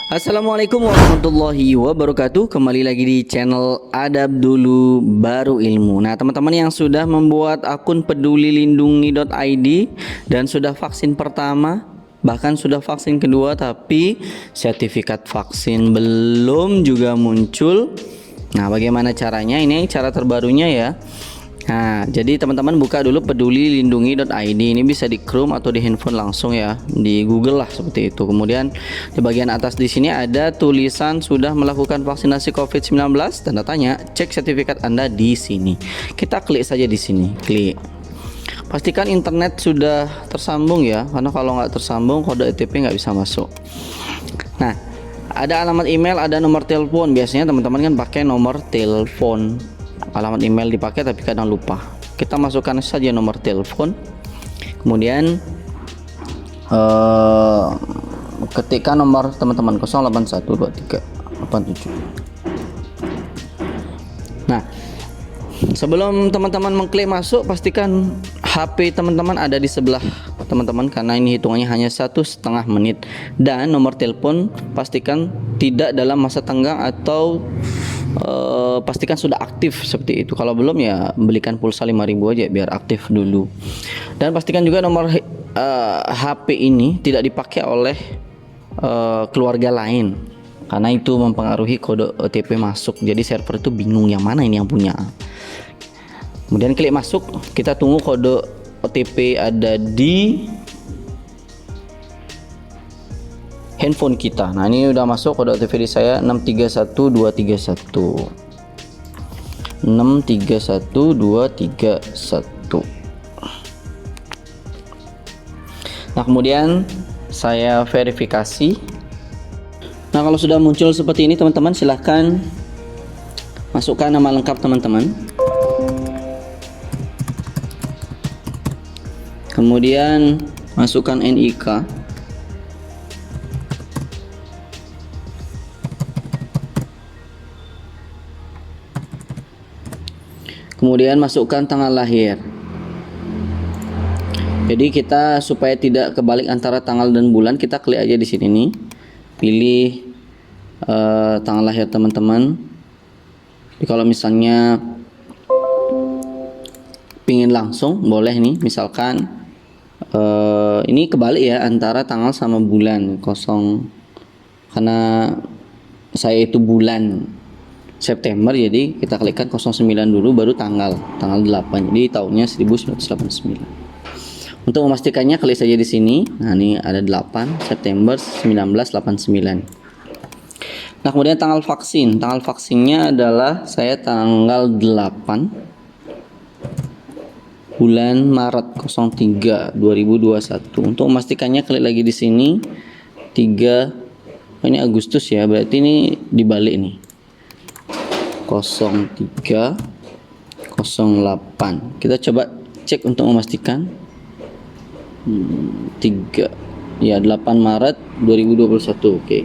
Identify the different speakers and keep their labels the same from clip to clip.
Speaker 1: Assalamualaikum warahmatullahi wabarakatuh. Kembali lagi di channel Adab Dulu Baru Ilmu. Nah, teman-teman yang sudah membuat akun pedulilindungi.id dan sudah vaksin pertama, bahkan sudah vaksin kedua, tapi sertifikat vaksin belum juga muncul. Nah, bagaimana caranya? Ini cara terbarunya ya. Nah, jadi teman-teman buka dulu pedulilindungi.id. Ini bisa di Chrome atau di handphone langsung ya, di Google lah seperti itu. Kemudian di bagian atas di sini ada tulisan sudah melakukan vaksinasi COVID-19, tanda tanya, cek sertifikat Anda di sini. Kita klik saja di sini, klik. Pastikan internet sudah tersambung ya, karena kalau nggak tersambung kode OTP nggak bisa masuk. Nah, ada alamat email, ada nomor telepon. Biasanya teman-teman kan pakai nomor telepon. Alamat email dipakai tapi kadang lupa. Kita masukkan saja nomor telepon. Kemudian ketikkan nomor teman-teman 0812387. Nah, sebelum teman-teman mengklik masuk, pastikan HP teman-teman ada di sebelah teman-teman, karena ini hitungannya hanya 1,5 menit. Dan nomor telepon pastikan tidak dalam masa tenggang atau pastikan sudah aktif seperti itu. Kalau belum ya belikan pulsa 5.000 aja biar aktif dulu. Dan pastikan juga nomor HP ini tidak dipakai oleh keluarga lain, karena itu mempengaruhi kode OTP masuk. Jadi server itu bingung yang mana ini yang punya. Kemudian klik masuk, kita tunggu kode OTP ada di handphone kita. Nah, ini udah masuk kode OTP di saya 631231. 631231. Nah, kemudian saya verifikasi. Nah, kalau sudah muncul seperti ini teman-teman, silahkan masukkan nama lengkap teman-teman. Kemudian masukkan NIK. Kemudian masukkan tanggal lahir. Jadi kita supaya tidak kebalik antara tanggal dan bulan, kita klik aja di sini nih. Pilih tanggal lahir teman-teman. Jadi kalau misalnya pingin langsung boleh nih, misalkan ini kebalik ya antara tanggal sama bulan, kosong, karena saya itu bulan September, jadi kita klikkan 09 dulu baru tanggal 8, jadi tahunnya 1989. Untuk memastikannya klik saja di sini. Nah, ini ada 8 September 1989. Nah, kemudian tanggal vaksin. Tanggal vaksinnya adalah saya tanggal 8 bulan Maret 03 2021. Untuk memastikannya klik lagi di sini 3. Ini Agustus ya, berarti ini dibalik nih. 0308. Kita coba cek untuk memastikan. 3 ya, 8 Maret 2021. Oke.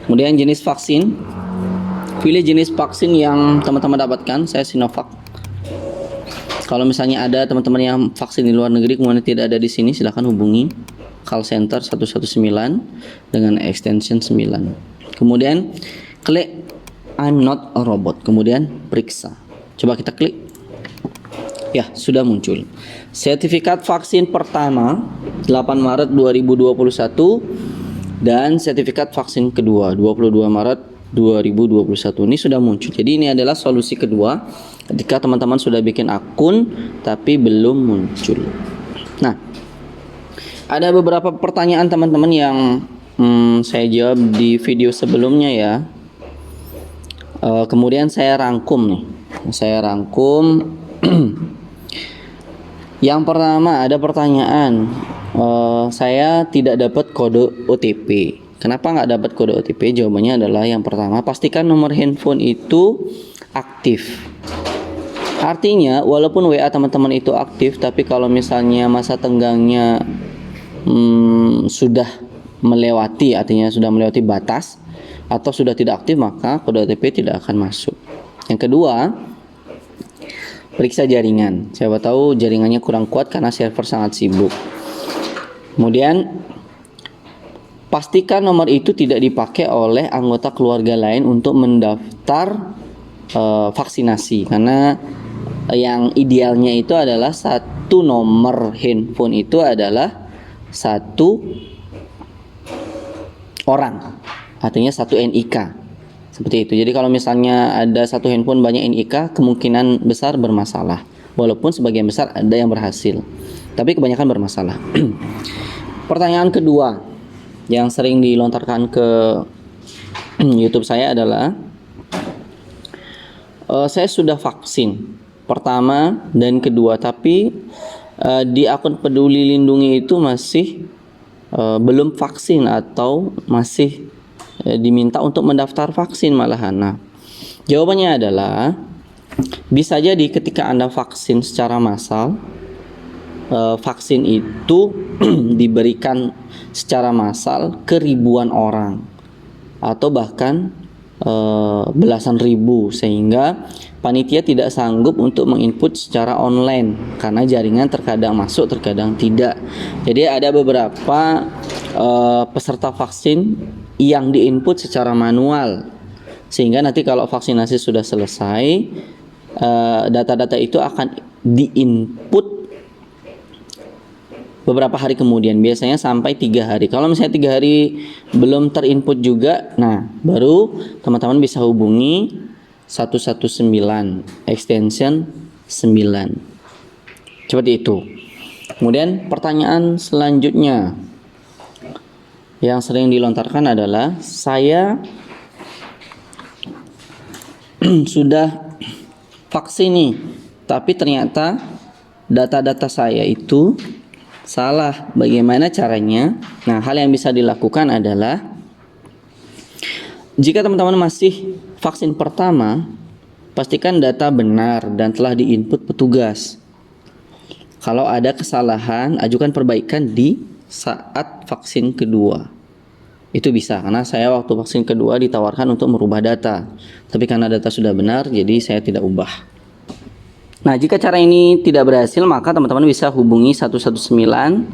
Speaker 1: Kemudian jenis vaksin. Pilih jenis vaksin yang teman-teman dapatkan. Saya Sinovac. Kalau misalnya ada teman-teman yang vaksin di luar negeri kemudian tidak ada di sini, silahkan hubungi call center 119 dengan extension 9. Kemudian klik I'm not a robot. Kemudian periksa. Coba kita klik. Ya, sudah muncul. Sertifikat vaksin pertama 8 Maret 2021 dan sertifikat vaksin kedua 22 Maret 2021. Ini sudah muncul. Jadi ini adalah solusi kedua ketika teman-teman sudah bikin akun tapi belum muncul. Nah, ada beberapa pertanyaan teman-teman yang saya jawab di video sebelumnya ya. Kemudian saya rangkum nih. Saya rangkum. Yang pertama ada pertanyaan, saya tidak dapat kode OTP. Kenapa nggak dapat kode OTP? Jawabannya adalah yang pertama, pastikan nomor handphone itu aktif. Artinya walaupun WA teman-teman itu aktif, tapi kalau misalnya masa tenggangnya sudah melewati, artinya sudah melewati batas atau sudah tidak aktif, maka kode OTP tidak akan masuk. Yang kedua, periksa jaringan. Siapa tahu jaringannya kurang kuat karena server sangat sibuk. Kemudian pastikan nomor itu tidak dipakai oleh anggota keluarga lain untuk mendaftar vaksinasi, karena yang idealnya itu adalah satu nomor handphone itu adalah satu orang, artinya satu NIK, seperti itu. Jadi kalau misalnya ada satu handphone banyak NIK, kemungkinan besar bermasalah, walaupun sebagian besar ada yang berhasil, tapi kebanyakan bermasalah. Pertanyaan kedua yang sering dilontarkan ke YouTube saya adalah, saya sudah vaksin pertama dan kedua, tapi di akun Peduli Lindungi itu masih belum vaksin atau masih diminta untuk mendaftar vaksin malahan. Nah, jawabannya adalah bisa jadi ketika Anda vaksin secara massal, vaksin itu diberikan secara massal ke ribuan orang atau bahkan belasan ribu, sehingga panitia tidak sanggup untuk menginput secara online karena jaringan terkadang masuk terkadang tidak. Jadi ada beberapa peserta vaksin yang diinput secara manual, sehingga nanti kalau vaksinasi sudah selesai, data-data itu akan diinput beberapa hari kemudian, biasanya sampai 3 hari. Kalau misalnya 3 hari belum terinput juga, nah baru teman-teman bisa hubungi 119 extension 9, seperti itu. Kemudian pertanyaan selanjutnya yang sering dilontarkan adalah, saya sudah vaksin nih, tapi ternyata data-data saya itu salah, bagaimana caranya? Nah, hal yang bisa dilakukan adalah, jika teman-teman masih vaksin pertama, pastikan data benar dan telah diinput petugas. Kalau ada kesalahan, ajukan perbaikan di saat vaksin kedua. Itu bisa, karena saya waktu vaksin kedua ditawarkan untuk merubah data, tapi karena data sudah benar, jadi saya tidak ubah. Nah, jika cara ini tidak berhasil, maka teman-teman bisa hubungi 119,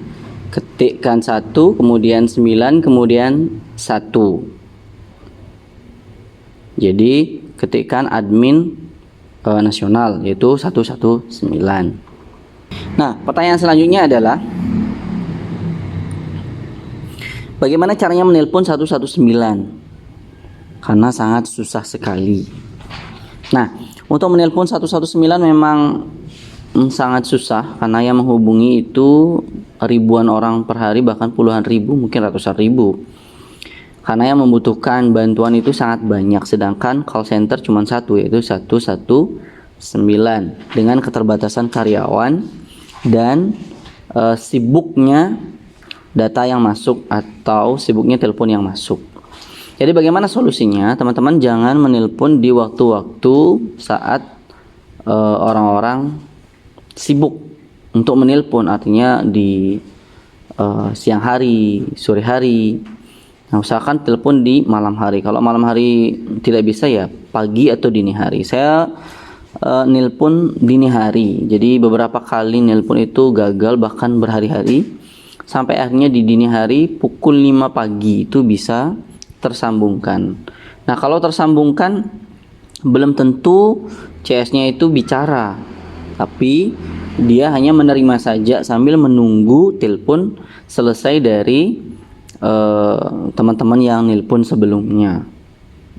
Speaker 1: ketikkan 1, kemudian 9, kemudian 1. Jadi ketikkan admin nasional, yaitu 119. Nah, pertanyaan selanjutnya adalah, bagaimana caranya menelpon 119? Karena sangat susah sekali. Nah, untuk menelpon 119 memang sangat susah, karena yang menghubungi itu ribuan orang per hari, bahkan puluhan ribu, mungkin ratusan ribu. Karena yang membutuhkan bantuan itu sangat banyak, sedangkan call center cuma satu, yaitu 119, dengan keterbatasan karyawan dan sibuknya data yang masuk atau sibuknya telepon yang masuk. Jadi bagaimana solusinya? Teman-teman jangan menelpon di waktu-waktu saat orang-orang sibuk untuk menelpon, artinya di siang hari, sore hari. Nah, usahakan telepon di malam hari. Kalau malam hari tidak bisa, ya pagi atau dini hari. Saya nelpon dini hari. Jadi beberapa kali nelpon itu gagal, bahkan berhari-hari. Sampai akhirnya di dini hari pukul 5 pagi itu bisa tersambungkan. Nah, kalau tersambungkan belum tentu CS-nya itu bicara, tapi dia hanya menerima saja sambil menunggu telepon selesai dari teman-teman yang nelpon sebelumnya.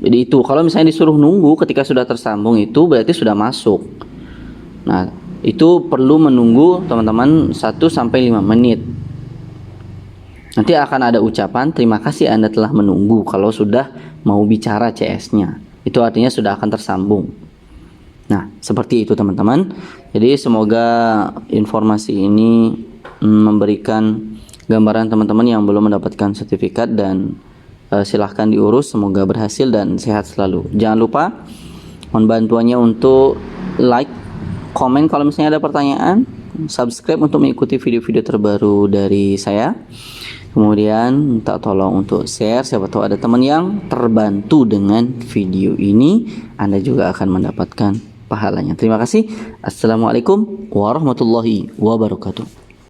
Speaker 1: Jadi itu, kalau misalnya disuruh nunggu ketika sudah tersambung, itu berarti sudah masuk. Nah, itu perlu menunggu teman-teman 1-5 menit. Nanti akan ada ucapan terima kasih Anda telah menunggu kalau sudah mau bicara CS-nya. Itu artinya sudah akan tersambung. Nah, seperti itu teman-teman. Jadi semoga informasi ini memberikan gambaran teman-teman yang belum mendapatkan sertifikat, dan silahkan diurus, semoga berhasil dan sehat selalu. Jangan lupa mohon bantuannya untuk like, komen kalau misalnya ada pertanyaan, subscribe untuk mengikuti video-video terbaru dari saya. Kemudian minta tolong untuk share, siapa tahu ada teman yang terbantu dengan video ini, Anda juga akan mendapatkan pahalanya. Terima kasih. Assalamualaikum warahmatullahi wabarakatuh.